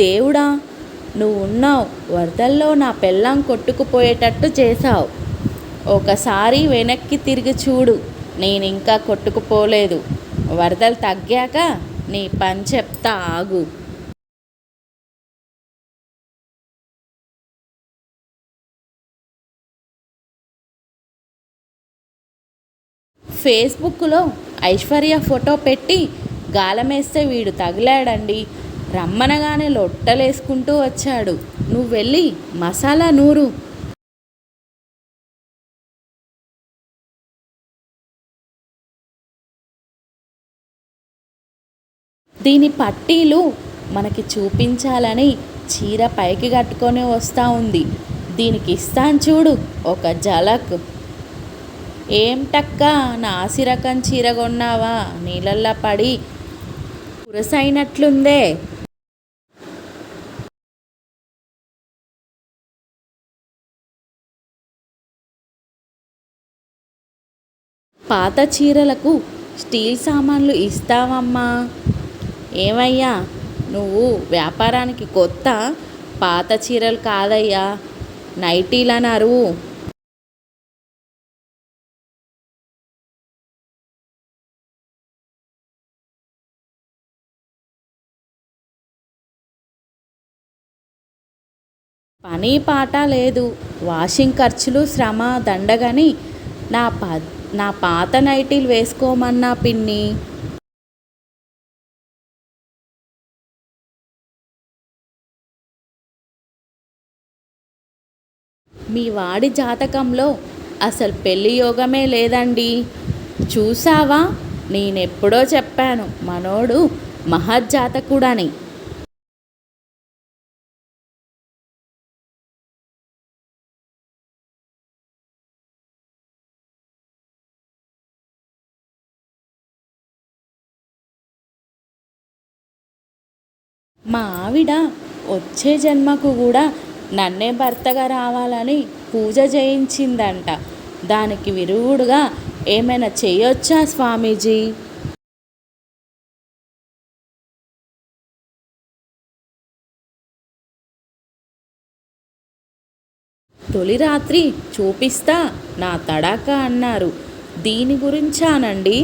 దేవుడా, నువ్వు ఉన్నావు, వరదల్లో నా పెళ్ళాం కొట్టుకుపోయేటట్టు చేశావు. ఒకసారి వెనక్కి తిరిగి చూడు, నేనింకా కొట్టుకుపోలేదు. వరదలు తగ్గాక నీ పని చెప్తా ఆగు. ఫేస్బుక్లో ఐశ్వర్య ఫోటో పెట్టి గాలమేస్తే వీడు తగిలాడండి. రమ్మనగానే లొట్టలేసుకుంటూ వచ్చాడు. నువ్వు వెళ్ళి మసాలా నూరు. దీని పట్టీలు మనకి చూపించాలని చీర పైకి కట్టుకొని వస్తూ ఉంది. దీనికి ఇస్తాను చూడు ఒక జలక్. ఏం టక్క, నాసిరకం చీర కొన్నావా? నీళ్ళల్లో పడి పురసైనట్లుందే. పాత చీరలకు స్టీల్ సామాన్లు ఇస్తావమ్మా? ఏమయ్యా, నువ్వు వ్యాపారానికి కొత్త? పాత చీరలు కాదయ్యా, నైటీలనరు. పని పాట లేదు, వాషింగ్ ఖర్చులు శ్రమ దండగని నా పాత నైటీలు వేసుకోమన్నా పిన్ని. మీ వాడి జాతకంలో అసలు పెళ్లి యోగమే లేదండి. చూసావా, నేనెప్పుడో చెప్పాను మనోడు మహజ్జాతకుడని. మా ఆవిడ వచ్చే జన్మకు కూడా నన్నే భర్తగా రావాలని పూజ చేయించిందంట. దానికి విరుగుడుగా ఏమైనా చేయొచ్చా స్వామీజీ? తొలి రాత్రి చూపిస్తా నా తడాకా అన్నారు. దీని గురించానండి.